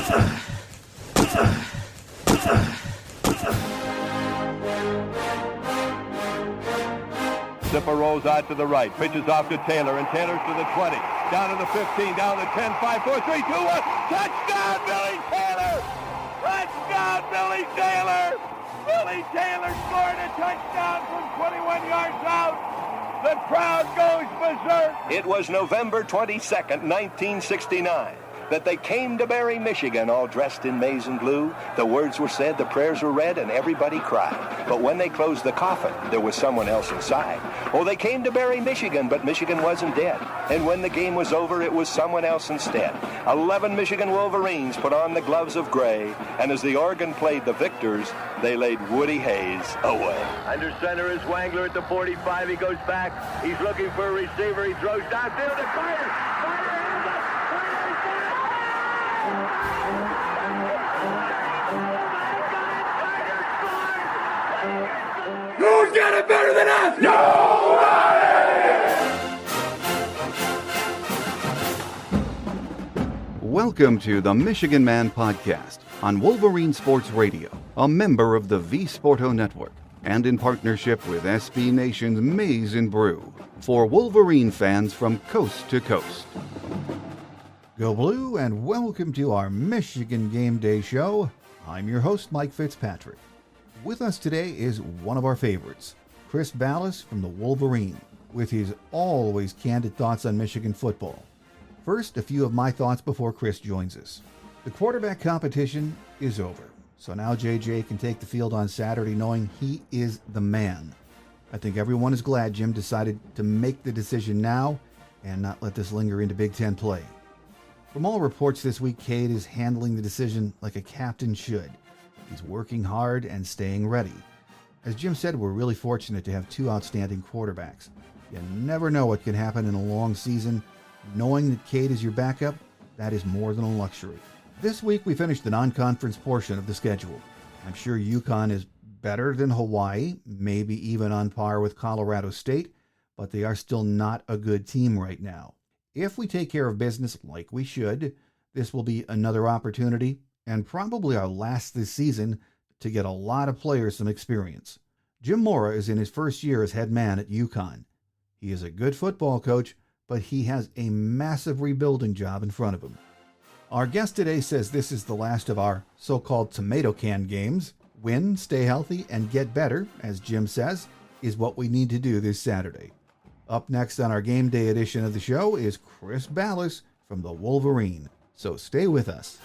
Zipper rolls out to the right, pitches off to Taylor, and Taylor's to the 20, down to the 15, down to the 10, 5, 4, 3, 2, 1. Touchdown, Billy Taylor! Touchdown, Billy Taylor! Billy Taylor scored a touchdown from 21 yards out. The crowd goes berserk. It was November 22nd, 1969. That they came to Barry, Michigan, all dressed in maize and blue. The words were said, the prayers were read, and everybody cried. But when they closed the coffin, there was someone else inside. Oh, they came to Barry, Michigan, but Michigan wasn't dead. And when the game was over, it was someone else instead. 11 Michigan Wolverines put on the gloves of gray, and as the organ played the victors, they laid Woody Hayes away. Under center is Wangler at the 45. He goes back. He's looking for a receiver. He throws downfield to Carter. Who's got it better than us? Nobody! Welcome to the Michigan Man Podcast on Wolverine Sports Radio, a member of the V Sporto Network, and in partnership with SB Nation's Maize and Brew, for Wolverine fans from coast to coast. Go Blue, and welcome to our Michigan Game Day show. I'm your host, Mike Fitzpatrick. With us today is one of our favorites, Chris Balas from the Wolverine, with his always candid thoughts on Michigan football. First, a few of my thoughts before Chris joins us. The quarterback competition is over, so now JJ can take the field on Saturday knowing he is the man. I think everyone is glad Jim decided to make the decision now and not let this linger into Big Ten play. From all reports this week, Cade is handling the decision like a captain should. He's working hard and staying ready. As Jim said, we're really fortunate to have two outstanding quarterbacks. You never know what can happen in a long season. Knowing that Cade is your backup, that is more than a luxury. This week we finished the non-conference portion of the schedule. I'm sure UConn is better than Hawaii, maybe even on par with Colorado State, but they are still not a good team right now. If we take care of business like we should, this will be another opportunity, and probably our last this season, to get a lot of players some experience. Jim Mora is in his first year as head man at UConn. He is a good football coach, but he has a massive rebuilding job in front of him. Our guest today says this is the last of our so-called tomato can games. Win, stay healthy, and get better, as Jim says, is what we need to do this Saturday. Up next on our game day edition of the show is Chris Balas from the Wolverine. So stay with us.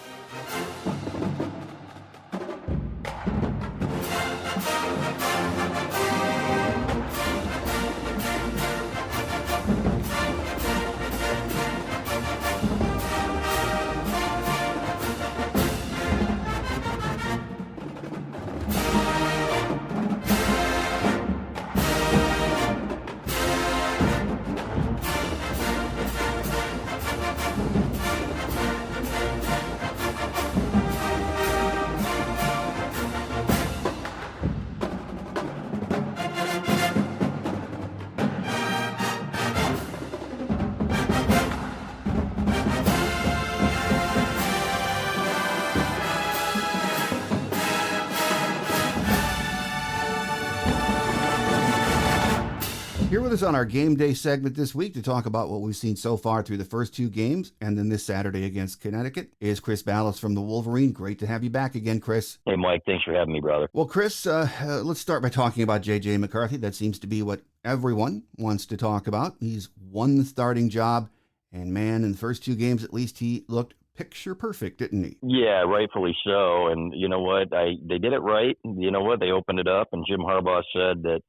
Here with us on our game day segment this week to talk about what we've seen so far through the first two games and then this Saturday against Connecticut is Chris Balas from the Wolverine. Great to have you back again, Chris. Hey, Mike. Thanks for having me, brother. Well, Chris, let's start by talking about J.J. McCarthy. That seems to be what everyone wants to talk about. He's won the starting job, and man, in the first two games at least, he looked picture perfect, didn't he? Yeah, rightfully so. And you know what? They did it right. You know what? They opened it up, and Jim Harbaugh said that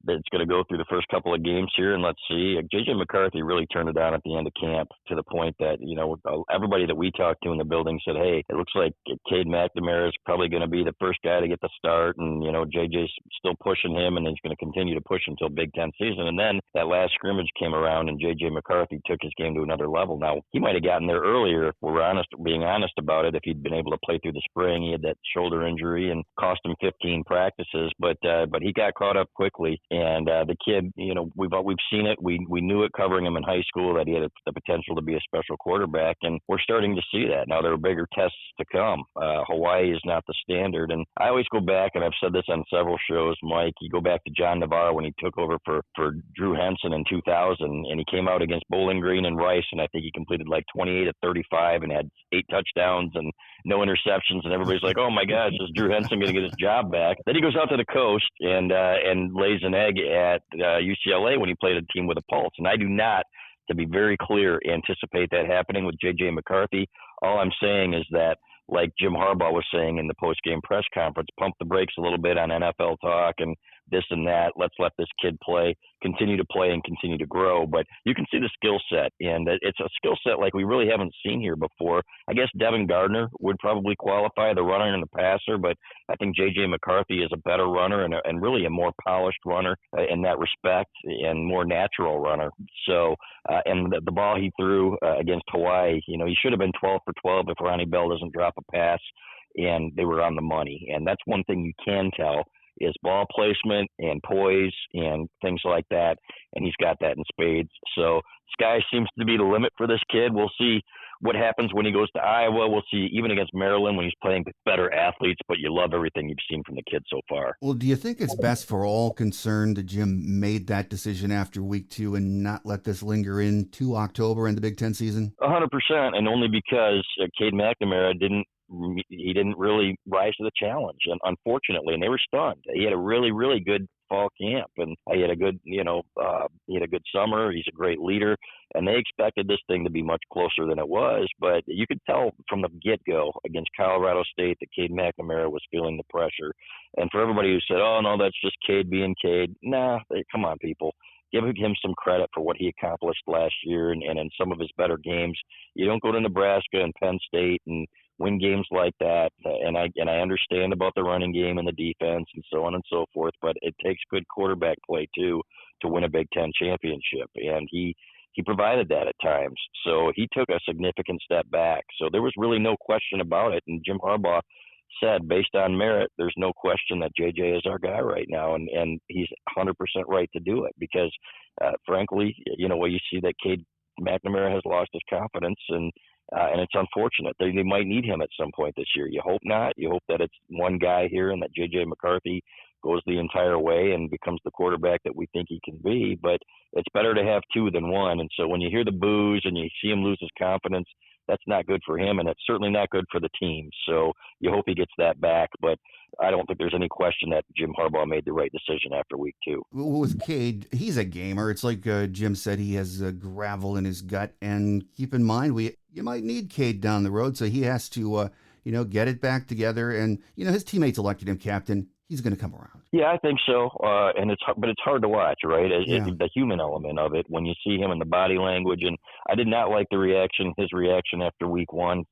it's going to go through the first couple of games here, and let's see. J.J. McCarthy really turned it on at the end of camp to the point that, you know, everybody that we talked to in the building said, hey, it looks like Cade McNamara is probably going to be the first guy to get the start, and, you know, J.J.'s still pushing him, and he's going to continue to push until Big Ten season. And then that last scrimmage came around, and J.J. McCarthy took his game to another level. Now, he might have gotten there earlier, if we're being honest about it, if he'd been able to play through the spring. He had that shoulder injury and cost him 15 practices, but he got caught up quickly. And the kid, we've seen it. We knew it covering him in high school that he had the potential to be a special quarterback, and we're starting to see that. Now there are bigger tests to come. Hawaii is not the standard. And I always go back, and I've said this on several shows, Mike, you go back to John Navarro when he took over for Drew Henson in 2000, and he came out against Bowling Green and Rice, and I think he completed like 28 of 35 and had 8 touchdowns and no interceptions, and everybody's like, oh my gosh, is Drew Henson going to get his job back? Then he goes out to the coast and lays an egg at UCLA when he played a team with a pulse. And I do not, to be very clear, anticipate that happening with J.J. McCarthy. All I'm saying is that, like Jim Harbaugh was saying in the post-game press conference, pump the brakes a little bit on NFL talk and this and that. Let's let this kid continue to play and continue to grow. But you can see the skill set, and it's a skill set like we really haven't seen here before. I guess Devin Gardner would probably qualify, the runner and the passer, but I think J.J. McCarthy is a better runner and really a more polished runner in that respect and more natural runner. So, and the ball he threw against Hawaii, he should have been 12 for 12 if Ronnie Bell doesn't drop a pass, and they were on the money. And that's one thing you can tell is ball placement and poise and things like that, and he's got that in spades. So sky seems to be the limit for this kid. We'll see what happens when he goes to Iowa. We'll see even against Maryland when he's playing with better athletes, but you love everything you've seen from the kid so far. Well, do you think it's best for all concerned that Jim made that decision after week 2 and not let this linger into October and the Big Ten season? 100%, and only because Cade McNamara didn't really rise to the challenge, and unfortunately, and they were stunned. He had a really, really good fall camp, and he had a good, he had a good summer. He's a great leader, and they expected this thing to be much closer than it was. But you could tell from the get-go against Colorado State that Cade McNamara was feeling the pressure. And for everybody who said, "Oh no, that's just Cade being Cade," come on, people. Give him some credit for what he accomplished last year and in some of his better games. You don't go to Nebraska and Penn State and win games like that. And I understand about the running game and the defense and so on and so forth, but it takes good quarterback play too to win a Big Ten championship. And he provided that at times. So he took a significant step back. So there was really no question about it. And Jim Harbaugh said, based on merit, there's no question that JJ is our guy right now, and he's 100% right to do it because, frankly, you see that Cade McNamara has lost his confidence, and it's unfortunate. They might need him at some point this year. You hope not. You hope that it's one guy here and that JJ McCarthy goes the entire way and becomes the quarterback that we think he can be, but it's better to have two than one. And so when you hear the boos and you see him lose his confidence, that's not good for him, and it's certainly not good for the team. So you hope he gets that back, but I don't think there's any question that Jim Harbaugh made the right decision after week 2. With Cade, he's a gamer. It's like Jim said, he has gravel in his gut, and keep in mind, you might need Cade down the road, so he has to, get it back together, and, his teammates elected him captain. He's going to come around. Yeah, I think so. And it's hard to watch, right? The human element of it when you see him in the body language. And I did not like his reaction after week 1,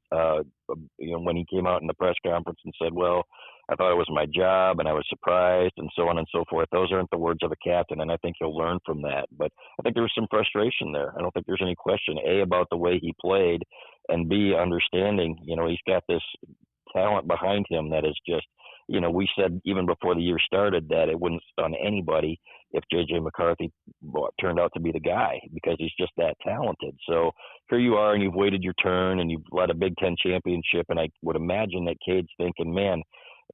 when he came out in the press conference and said, well, I thought it was my job and I was surprised and so on and so forth. Those aren't the words of a captain, and I think he'll learn from that. But I think there was some frustration there. I don't think there's any question, A, about the way he played, and B, understanding, he's got this talent behind him that is just, we said even before the year started that it wouldn't stun anybody if J.J. McCarthy turned out to be the guy because he's just that talented. So here you are, and you've waited your turn, and you've led a Big Ten championship, and I would imagine that Cade's thinking, man,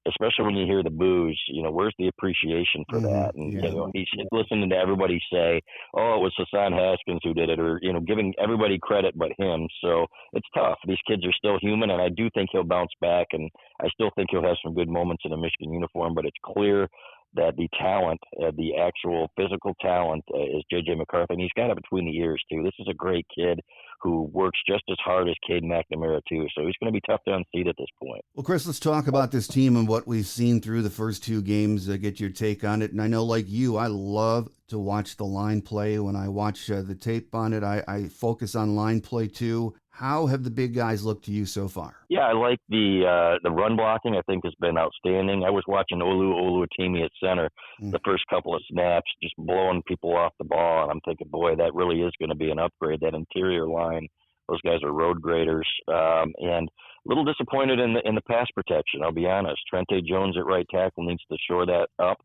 especially when you hear the boos, where's the appreciation for that? And, he's listening to everybody say, oh, it was Hassan Haskins who did it, or, giving everybody credit but him. So it's tough. These kids are still human, and I do think he'll bounce back, and I still think he'll have some good moments in a Michigan uniform, but it's clear that the talent, the actual physical talent is J.J. McCarthy, and he's got it between the ears, too. This is a great kid who works just as hard as Cade McNamara, too, so he's going to be tough to unseat at this point. Well, Chris, let's talk about this team and what we've seen through the first 2 games, get your take on it. And I know, like you, I love to watch the line play. When I watch the tape on it, I focus on line play, too. How have the big guys looked to you so far? Yeah, I like the run blocking. I think has been outstanding. I was watching Oluwatimi at center the first couple of snaps, just blowing people off the ball, and I'm thinking, boy, that really is going to be an upgrade. That interior line, those guys are road graders, and a little disappointed in the pass protection. I'll be honest. Trente Jones at right tackle needs to shore that up.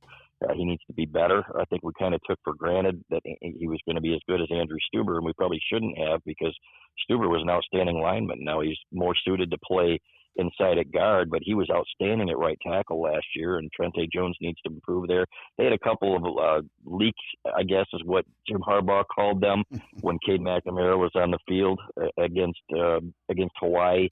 He needs to be better. I think we kind of took for granted that he was going to be as good as Andrew Stuber, and we probably shouldn't have, because Stuber was an outstanding lineman. Now he's more suited to play inside at guard, but he was outstanding at right tackle last year, and Trente Jones needs to improve there. They had a couple of leaks, I guess is what Jim Harbaugh called them, when Cade McNamara was on the field against Hawaii.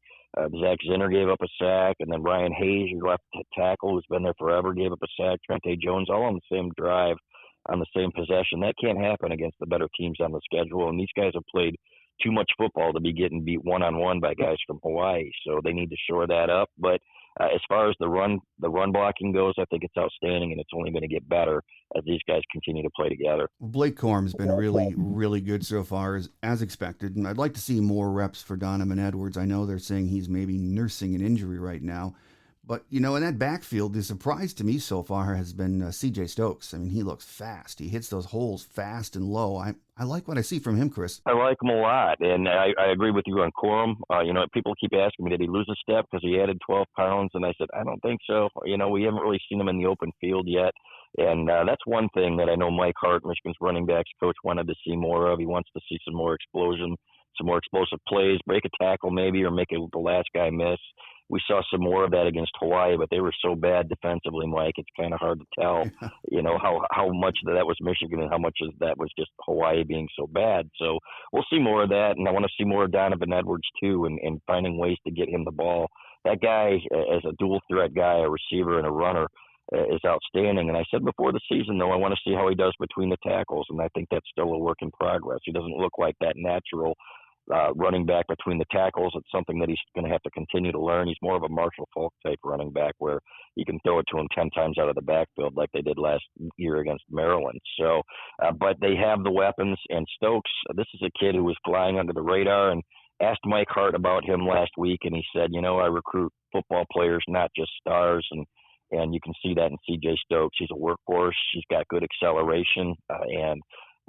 Zach Zinner gave up a sack, and then Ryan Hayes, your left tackle, who's been there forever, gave up a sack. Trente Jones, all on the same drive, on the same possession. That can't happen against the better teams on the schedule, and these guys have played too much football to be getting beat one-on-one by guys from Hawaii, so they need to shore that up. But as far as the run blocking goes, I think it's outstanding, and it's only going to get better as these guys continue to play together. Blake Corum's been really, really good so far, as expected, and I'd like to see more reps for Donovan Edwards. I know they're saying he's maybe nursing an injury right now, but, in that backfield, the surprise to me so far has been C.J. Stokes. I mean, he looks fast. He hits those holes fast and low. I like what I see from him, Chris. I like him a lot, and I agree with you on Corum. People keep asking me, did he lose a step because he added 12 pounds? And I said, I don't think so. We haven't really seen him in the open field yet. And that's one thing that I know Mike Hart, Michigan's running backs coach, wanted to see more of. He wants to see some more explosion, some more explosive plays, break a tackle maybe, or make the last guy miss. We saw some more of that against Hawaii, but they were so bad defensively, Mike. It's kind of hard to tell, how much of that was Michigan and how much of that was just Hawaii being so bad. So we'll see more of that, and I want to see more of Donovan Edwards too, and finding ways to get him the ball. That guy, as a dual threat guy, a receiver and a runner, is outstanding. And I said before the season, though, I want to see how he does between the tackles, and I think that's still a work in progress. He doesn't look like that natural running back between the tackles. It's something that he's going to have to continue to learn. He's more of a Marshall Faulk type running back, where you can throw it to him 10 times out of the backfield like they did last year against Maryland. So, but they have the weapons, and Stokes, this is a kid who was flying under the radar, and asked Mike Hart about him last week, and he said, I recruit football players, not just stars, and you can see that in C.J. Stokes. He's a workhorse. He's got good acceleration, and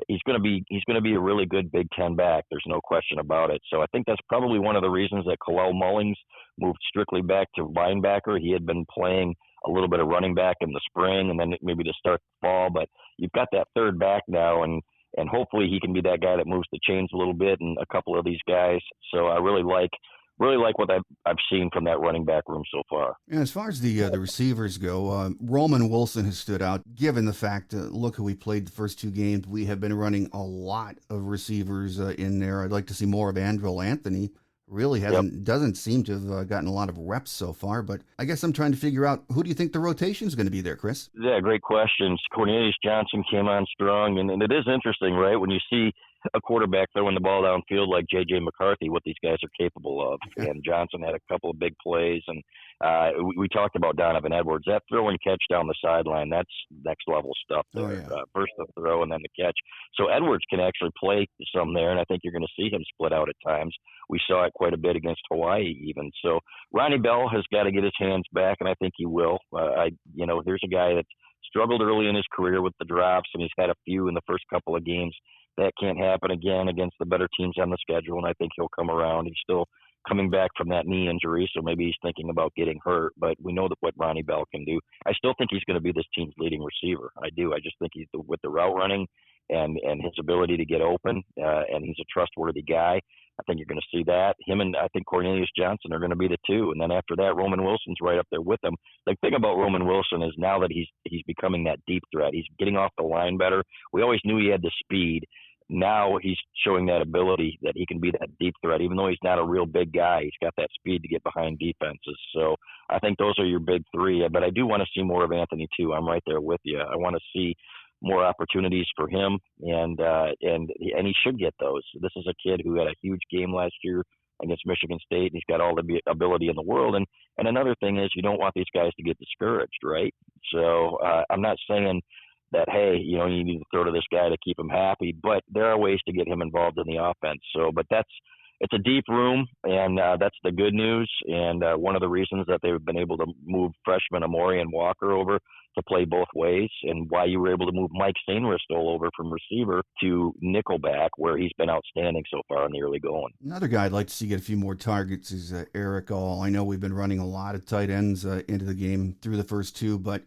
he's going to be a really good Big Ten back. There's no question about it. So I think that's probably one of the reasons that Kalel Mullings moved strictly back to linebacker. He had been playing a little bit of running back in the spring and then maybe to start the fall, but you've got that third back now, and hopefully he can be that guy that moves the chains a little bit, and a couple of these guys. So I really like what I've seen from that running back room so far. And as far as the receivers go, Roman Wilson has stood out, given the fact, look who we played the first two games. We have been running a lot of receivers in there. I'd like to see more of Andrel Anthony. Really doesn't seem to have gotten a lot of reps so far, but I guess I'm trying to figure out, who do you think the rotation is going to be there, Chris? Yeah, great questions. Cornelius Johnson came on strong, and it is interesting, right, when you see a quarterback throwing the ball downfield like J.J. McCarthy, what these guys are capable of. And Johnson had a couple of big plays, and we talked about Donovan Edwards. That throw and catch down the sideline, that's next level stuff there. Oh, yeah. First the throw and then the catch. So Edwards can actually play some there, and I think you're going to see him split out at times. We saw it quite a bit against Hawaii even. So Ronnie Bell has got to get his hands back, and I think he will. Here's a guy that struggled early in his career with the drops, and he's had a few in the first couple of games. That can't happen again against the better teams on the schedule, and I think he'll come around. He's still coming back from that knee injury, so maybe he's thinking about getting hurt, but we know that what Ronnie Bell can do. I still think he's going to be this team's leading receiver. I do. I just think he's with the route running and his ability to get open, and he's a trustworthy guy. I think you're going to see that. Him and I think Cornelius Johnson are going to be the two, and then after that, Roman Wilson's right up there with him. The thing about Roman Wilson is now that he's becoming that deep threat, he's getting off the line better. We always knew he had the speed. Now he's showing that ability that he can be that deep threat. Even though he's not a real big guy, he's got that speed to get behind defenses. So I think those are your big three. But I do want to see more of Anthony too. I'm right there with you. I want to see more opportunities for him, and he should get those. This is a kid who had a huge game last year against Michigan State, and he's got all the ability in the world. And another thing is, you don't want these guys to get discouraged, right? So I'm not saying that, hey, you need to throw to this guy to keep him happy, but there are ways to get him involved in the offense. So, but it's a deep room, and that's the good news. And one of the reasons that they've been able to move freshman Amori and Walker over to play both ways, and why you were able to move Mike Sainristil over from receiver to nickelback, where he's been outstanding so far in the early going. Another guy I'd like to see get a few more targets is Eric All. I know we've been running a lot of tight ends into the game through the first two, but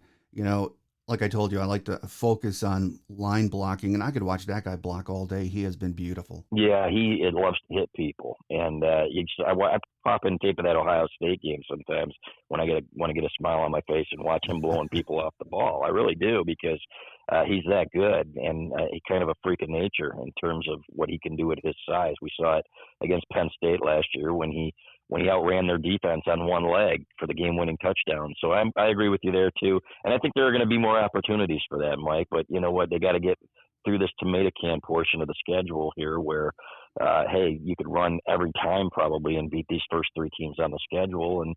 Like I told you, I like to focus on line blocking, and I could watch that guy block all day. He has been beautiful. Yeah, he loves to hit people, and I pop in tape of that Ohio State game sometimes when I want to get a smile on my face and watch him blowing people off the ball. I really do, because he's that good, and he's kind of a freak of nature in terms of what he can do at his size. We saw it against Penn State last year when he outran their defense on one leg for the game-winning touchdown. So I agree with you there too, and I think there are going to be more opportunities for that, Mike. But you know what? They got to get through this tomato can portion of the schedule here where, hey, you could run every time probably and beat these first three teams on the schedule. And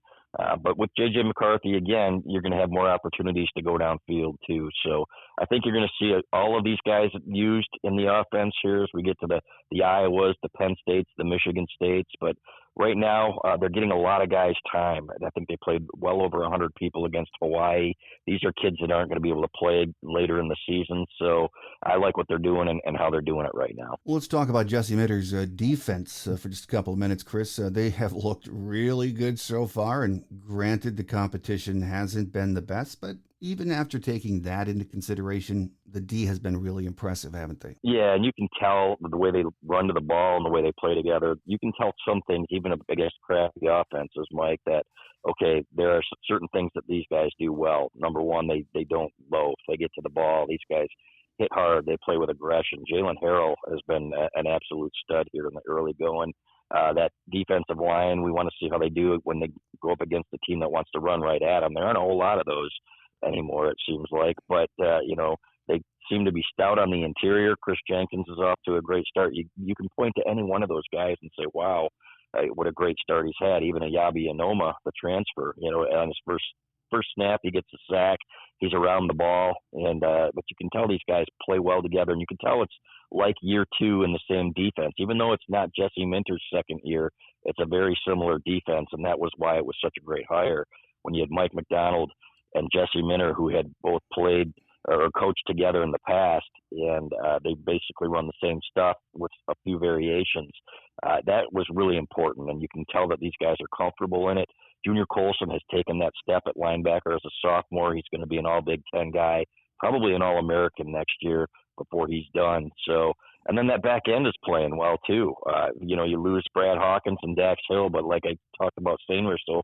but with J.J. McCarthy, again, you're going to have more opportunities to go downfield too. So I think you're going to see all of these guys used in the offense here as we get to the Iowas, the Penn States, the Michigan States. But right now, they're getting a lot of guys time. I think they played well over 100 people against Hawaii. These are kids that aren't going to be able to play later in the season. So I like what they're doing and how they're doing it right now. Well, let's talk about Jesse Mitter's defense for just a couple of minutes, Chris. They have looked really good so far, and granted, the competition hasn't been the best, but even after taking that into consideration, the D has been really impressive, haven't they? Yeah, and you can tell the way they run to the ball and the way they play together. You can tell some things, even against crappy offenses, Mike, that, okay, there are certain things that these guys do well. Number one, they don't loaf. They get to the ball. These guys hit hard. They play with aggression. Jalen Harrell has been an absolute stud here in the early going. That defensive line, we want to see how they do it when they go up against a team that wants to run right at them. There aren't a whole lot of those anymore, it seems like. But, they seem to be stout on the interior. Chris Jenkins is off to a great start. You can point to any one of those guys and say, wow, what a great start he's had. Even Ayabi Anoma, the transfer, on his first snap, he gets a sack. He's around the ball, and but you can tell these guys play well together, and you can tell it's like year two in the same defense. Even though it's not Jesse Minter's second year, it's a very similar defense, and that was why it was such a great hire when you had Mike McDonald and Jesse Minter, who had both played or coached together in the past, and they basically run the same stuff with a few variations. That was really important, and you can tell that these guys are comfortable in it. Junior Colson has taken that step at linebacker as a sophomore. He's going to be an all-Big Ten guy, probably an All-American next year before he's done. So, and then that back end is playing well too. You lose Brad Hawkins and Dax Hill, but like I talked about Sainristil,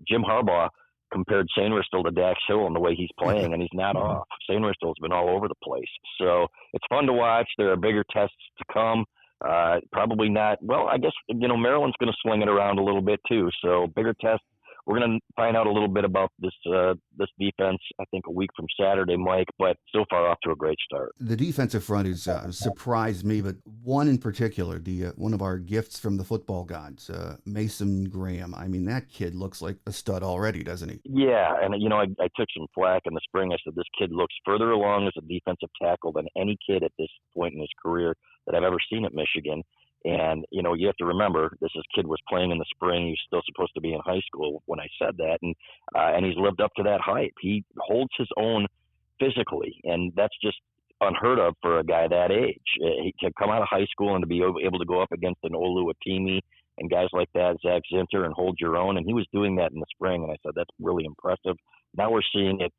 Jim Harbaugh compared Sainristil to Dax Hill in the way he's playing, and he's not off. Sainristil's been all over the place. So it's fun to watch. There are bigger tests to come. Probably not. Well, I guess, Maryland's going to swing it around a little bit too. So bigger tests. We're going to find out a little bit about this defense, I think, a week from Saturday, Mike, but so far off to a great start. The defensive front has surprised me, but one in particular, one of our gifts from the football gods, Mason Graham. I mean, that kid looks like a stud already, doesn't he? Yeah, and, I took some flack in the spring. I said, this kid looks further along as a defensive tackle than any kid at this point in his career that I've ever seen at Michigan. And, you have to remember, this kid was playing in the spring. He's still supposed to be in high school when I said that. And he's lived up to that hype. He holds his own physically, and that's just unheard of for a guy that age. He can come out of high school and to be able to go up against an Olu Atimi and guys like that, Zach Zinter, and hold your own. And he was doing that in the spring, and I said, that's really impressive. Now we're seeing it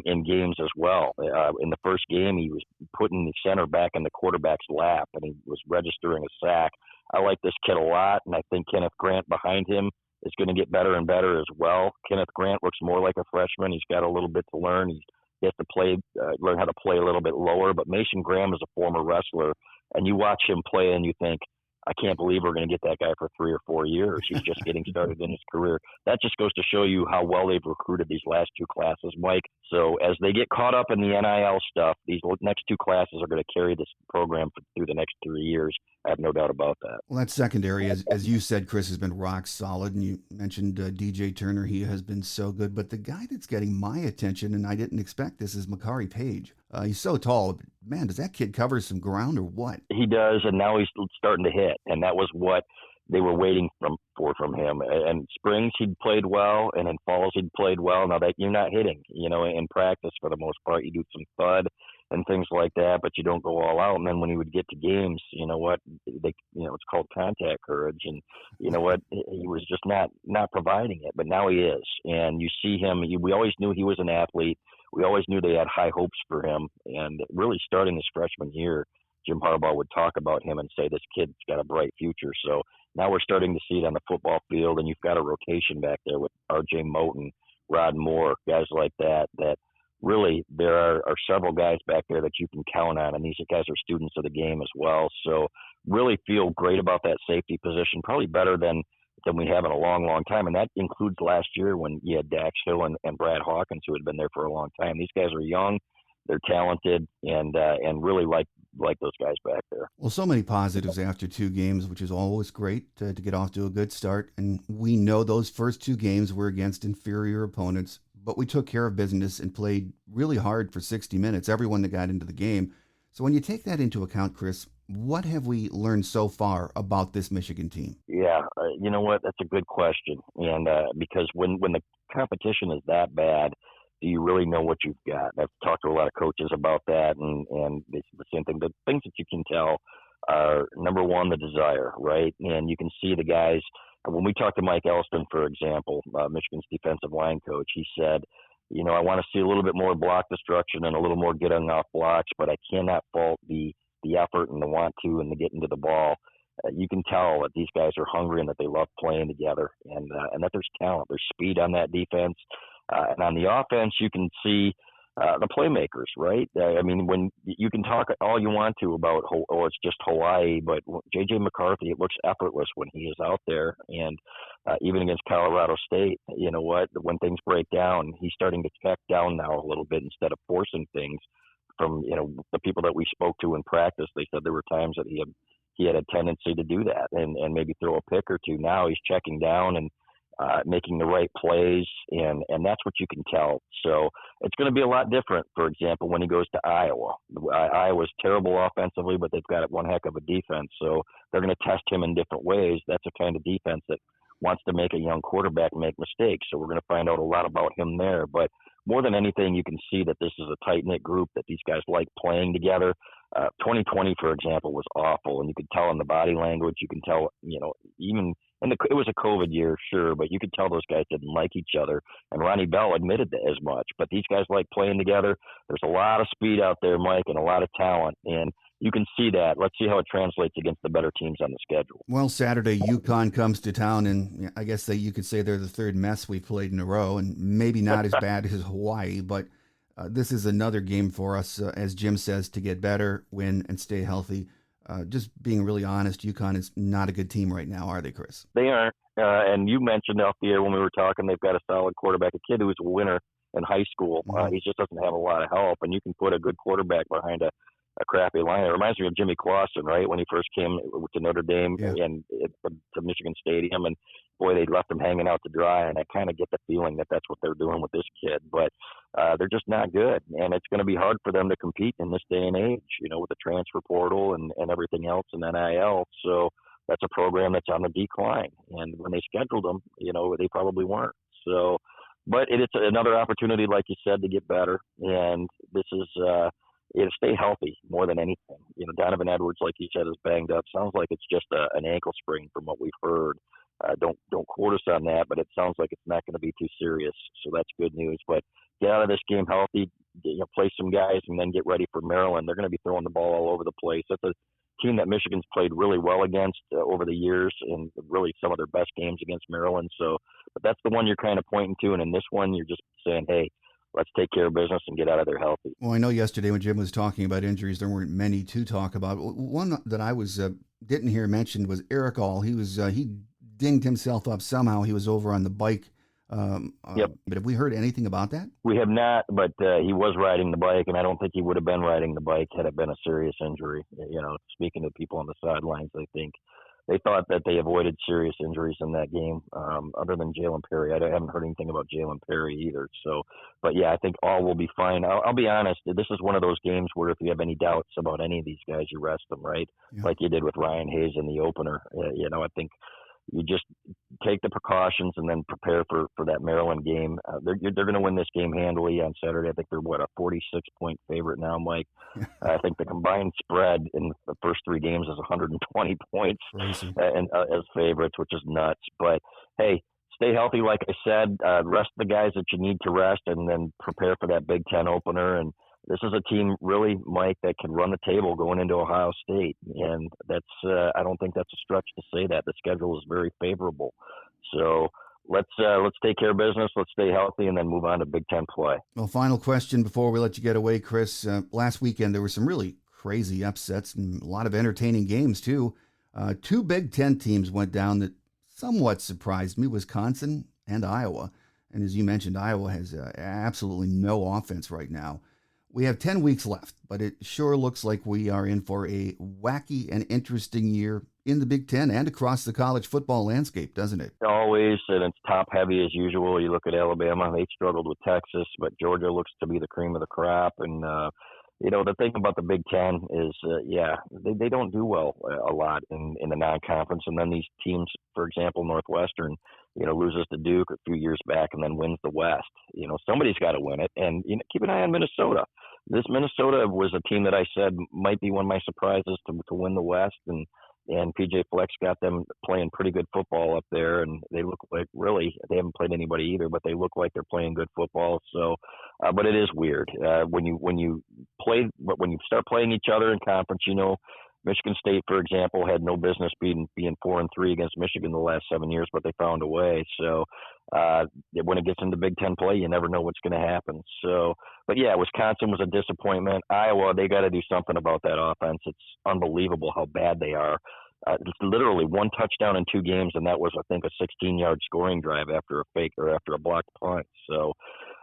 in games as well. In the first game, he was putting the center back in the quarterback's lap, and he was registering a sack. I like this kid a lot, and I think Kenneth Grant behind him is going to get better and better as well. Kenneth Grant looks more like a freshman. He's got a little bit to learn. He has to learn how to play a little bit lower. But Mason Graham is a former wrestler, and you watch him play, and you think, I can't believe we're going to get that guy for 3 or 4 years. He's just getting started in his career. That just goes to show you how well they've recruited these last two classes, Mike. So as they get caught up in the NIL stuff, these next two classes are going to carry this program through the next 3 years. I have no doubt about that. Well, that secondary, as you said, Chris, has been rock solid. And you mentioned DJ Turner. He has been so good. But the guy that's getting my attention, and I didn't expect this, is Makari Page. He's so tall. Man, does that kid cover some ground or what? He does, and now he's starting to hit. And that was what they were waiting for from him. And springs, he'd played well, and in falls, he'd played well. Now, that you're not hitting, in practice for the most part. You do some thud and things like that, but you don't go all out. And then when he would get to games, it's called contact courage. And you know what? He was just not providing it, but now he is. And you see him. We always knew he was an athlete. we always knew they had high hopes for him. And really starting his freshman year, Jim Harbaugh would talk about him and say, this kid's got a bright future. So now we're starting to see it on the football field, and you've got a rotation back there with R.J. Moten, Rod Moore, guys like that really there are several guys back there that you can count on, and these guys are students of the game as well. So really feel great about that safety position, probably better than we have in a long, long time. And that includes last year when you had Dax Hill and Brad Hawkins, who had been there for a long time. These guys are young, they're talented, and really like those guys back there. Well, so many positives after 2 games, which is always great to get off to a good start. And we know those first 2 games were against inferior opponents, but we took care of business and played really hard for 60 minutes, everyone that got into the game. So when you take that into account, Chris, what have we learned so far about this Michigan team? Yeah, you know what? That's a good question. And because when the competition is that bad, do you really know what you've got? I've talked to a lot of coaches about that, and it's the same thing. The things that you can tell are, number one, the desire, right? And you can see the guys. When we talked to Mike Elston, for example, Michigan's defensive line coach, he said, you know, I want to see a little bit more block destruction and a little more getting off blocks, but I cannot fault the effort and the want to and the getting to the ball. You can tell that these guys are hungry and that they love playing together, and that there's talent, there's speed on that defense. And on the offense, you can see the playmakers, right? I mean, when you can talk all you want to about, oh, it's just Hawaii, but J.J. McCarthy, it looks effortless when he is out there. And even against Colorado State, you know what, when things break down, he's starting to check down now a little bit instead of forcing things. From, you know, the people that we spoke to in practice, they said there were times that he had a tendency to do that and maybe throw a pick or two. Now he's checking down and making the right plays, and that's what you can tell. So it's going to be a lot different, for example, when he goes to Iowa. Iowa's terrible offensively, but they've got one heck of a defense. So they're going to test him in different ways. That's a kind of defense that wants to make a young quarterback make mistakes. So we're going to find out a lot about him there. But more than anything, you can see that this is a tight-knit group, that these guys like playing together. 2020, for example, was awful, and you could tell in the body language. You can tell, you know, even it was a COVID year, sure, but you could tell those guys didn't like each other, and Ronnie Bell admitted that as much. But these guys like playing together. There's a lot of speed out there, Mike, and a lot of talent, and you can see that. Let's see how it translates against the better teams on the schedule. Well, Saturday, UConn comes to town, and I guess you could say they're the third mess we've played in a row, and maybe not as bad as Hawaii, but this is another game for us, as Jim says, to get better, win, and stay healthy. Just being really honest, UConn is not a good team right now, are they, Chris? They aren't. And you mentioned off the air when we were talking, they've got a solid quarterback, a kid who was a winner in high school. He just doesn't have a lot of help, and you can put a good quarterback behind a crappy line. It reminds me of Jimmy Clausen, right, when he first came to Notre Dame and to Michigan Stadium, and boy, they left him hanging out to dry, and I kind of get the feeling that that's what they're doing with this kid. But they're just not good, and it's going to be hard for them to compete in this day and age, you know, with the transfer portal and everything else in NIL. So that's a program that's on the decline, and when they scheduled them, you know, they probably weren't. So, but it's another opportunity, like you said, to get better, and this is stay healthy more than anything. You know, Donovan Edwards, like you said, is banged up. Sounds like it's just an ankle sprain from what we've heard. Don't quote us on that, but it sounds like it's not going to be too serious. So that's good news. But get out of this game healthy, you know, play some guys, and then get ready for Maryland. They're going to be throwing the ball all over the place. That's a team that Michigan's played really well against over the years, and really some of their best games against Maryland. So, but that's the one you're kind of pointing to, and in this one, you're just saying, hey, let's take care of business and get out of there healthy. Well, I know yesterday when Jim was talking about injuries, there weren't many to talk about. One that I didn't hear mentioned was Eric All. He dinged himself up somehow. He was over on the bike. Yep. But have we heard anything about that? We have not, but he was riding the bike, and I don't think he would have been riding the bike had it been a serious injury. You know, speaking to people on the sidelines, I think they thought that they avoided serious injuries in that game, other than Jalen Perry. I haven't heard anything about Jalen Perry either. So, but yeah, I think All will be fine. I'll be honest. This is one of those games where if you have any doubts about any of these guys, you rest them, right? Yeah. Like you did with Ryan Hayes in the opener. You know, I think you just take the precautions and then prepare for that Maryland game. They're going to win this game handily on Saturday. I think they're, a 46-point favorite now, Mike. I think the combined spread in the first 3 games is 120 points as favorites, which is nuts. But, hey, stay healthy, like I said. Rest the guys that you need to rest, and then prepare for that Big Ten opener. And this is a team, really, Mike, that can run the table going into Ohio State, and that's I don't think that's a stretch to say that. The schedule is very favorable, so let's take care of business. Let's stay healthy, and then move on to Big Ten play. Well, final question before we let you get away, Chris. Last weekend there were some really crazy upsets and a lot of entertaining games too. Two Big Ten teams went down that somewhat surprised me: Wisconsin and Iowa. And as you mentioned, Iowa has absolutely no offense right now. We have 10 weeks left, but it sure looks like we are in for a wacky and interesting year in the Big Ten and across the college football landscape, doesn't it? Always, and it's top heavy as usual. You look at Alabama, they struggled with Texas, but Georgia looks to be the cream of the crop. And, the thing about the Big Ten is, they don't do well a lot in the non-conference. And then these teams, for example, Northwestern, loses to Duke a few years back and then wins the West. Somebody's got to win it. And keep an eye on Minnesota. This Minnesota was a team that I said might be one of my surprises to win the West. And PJ Fleck's got them playing pretty good football up there, and they look like, really, they haven't played anybody either, but they look like they're playing good football. So, but it is weird when you start playing each other in conference. Michigan State, for example, had no business being 4-3 against Michigan the last 7 years, but they found a way. So when it gets into Big Ten play, you never know what's going to happen. So, but yeah, Wisconsin was a disappointment. Iowa, they got to do something about that offense. It's unbelievable how bad they are. It's literally one touchdown in 2 games, and that was, I think, a 16-yard scoring drive after a blocked punt. So,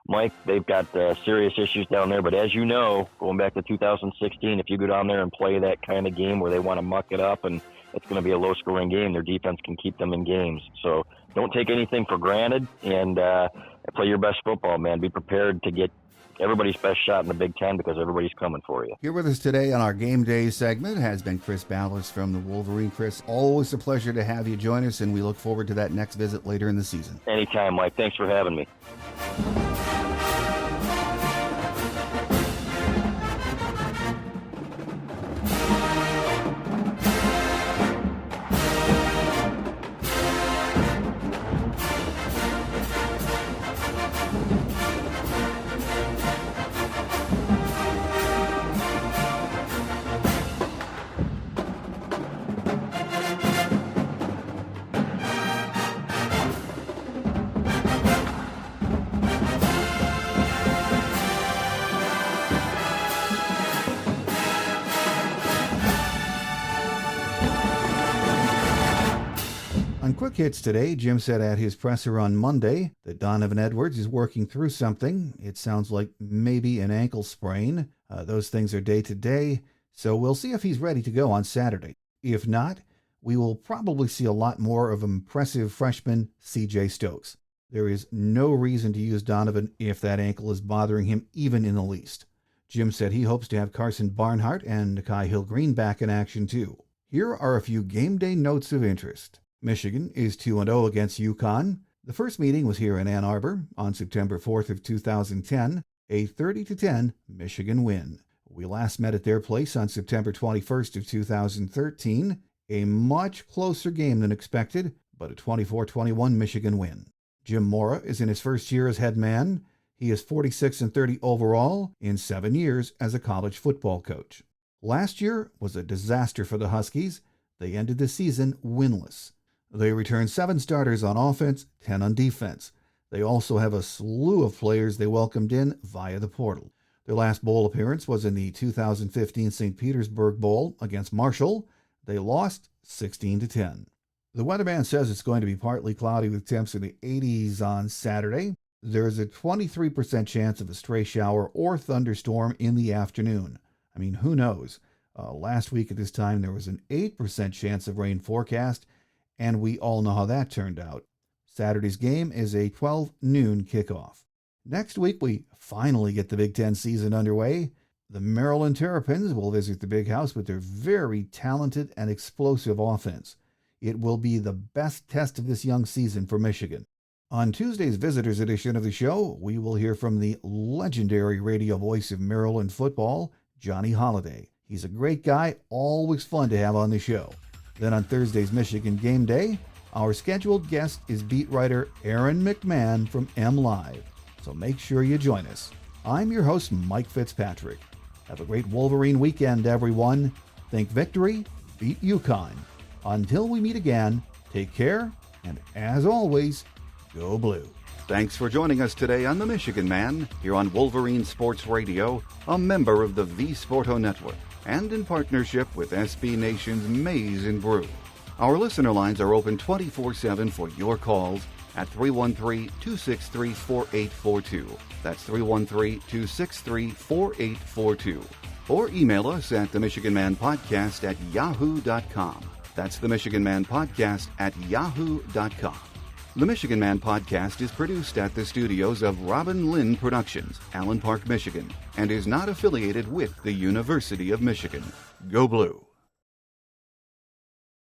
Mike, they've got serious issues down there. But as you know, going back to 2016, if you go down there and play that kind of game where they want to muck it up and it's going to be a low-scoring game, their defense can keep them in games. So don't take anything for granted and play your best football, man. Be prepared to get everybody's best shot in the Big Ten because everybody's coming for you. Here with us today on our Game Day segment has been Chris Balas from the Wolverine. Chris, always a pleasure to have you join us, and we look forward to that next visit later in the season. Anytime, Mike. Thanks for having me. On Quick Hits today, Jim said at his presser on Monday that Donovan Edwards is working through something. It sounds like maybe an ankle sprain. Those things are day to day, so we'll see if he's ready to go on Saturday. If not, we will probably see a lot more of impressive freshman C.J. Stokes. There is no reason to use Donovan if that ankle is bothering him even in the least. Jim said he hopes to have Carson Barnhart and Nakai Hill-Green back in action too. Here are a few game day notes of interest. Michigan is 2-0 against UConn. The first meeting was here in Ann Arbor on September 4th of 2010, a 30-10 Michigan win. We last met at their place on September 21st of 2013, a much closer game than expected, but a 24-21 Michigan win. Jim Mora is in his first year as head man. He is 46-30 overall in 7 years as a college football coach. Last year was a disaster for the Huskies. They ended the season winless. They returned 7 starters on offense, 10 on defense. They also have a slew of players they welcomed in via the portal. Their last bowl appearance was in the 2015 St. Petersburg Bowl against Marshall. They lost 16-10. The weatherman says it's going to be partly cloudy with temps in the 80s on Saturday. There is a 23% chance of a stray shower or thunderstorm in the afternoon. I mean, who knows? Last week at this time, there was an 8% chance of rain forecast, and we all know how that turned out. Saturday's game is a 12 noon kickoff. Next week, we finally get the Big Ten season underway. The Maryland Terrapins will visit the Big House with their very talented and explosive offense. It will be the best test of this young season for Michigan. On Tuesday's Visitors Edition of the show, we will hear from the legendary radio voice of Maryland football, Johnny Holiday. He's a great guy, always fun to have on the show. Then on Thursday's Michigan Game Day, Our scheduled guest is beat writer Aaron McMahon from MLive, so make sure you join us. I'm your host, Mike Fitzpatrick. Have a great Wolverine weekend, everyone. Think victory, beat UConn. Until we meet again, take care, and as always, go blue. Thanks for joining us today on The Michigan Man, here on Wolverine Sports Radio, a member of the V Sporto Network, and in partnership with SB Nation's Maize and Brew. Our listener lines are open 24/7 for your calls at 313-263-4842. That's 313-263-4842. Or email us at themichiganmanpodcast@yahoo.com. That's themichiganmanpodcast@yahoo.com. The Michigan Man Podcast is produced at the studios of Robin Lynn Productions, Allen Park, Michigan, and is not affiliated with the University of Michigan. Go Blue!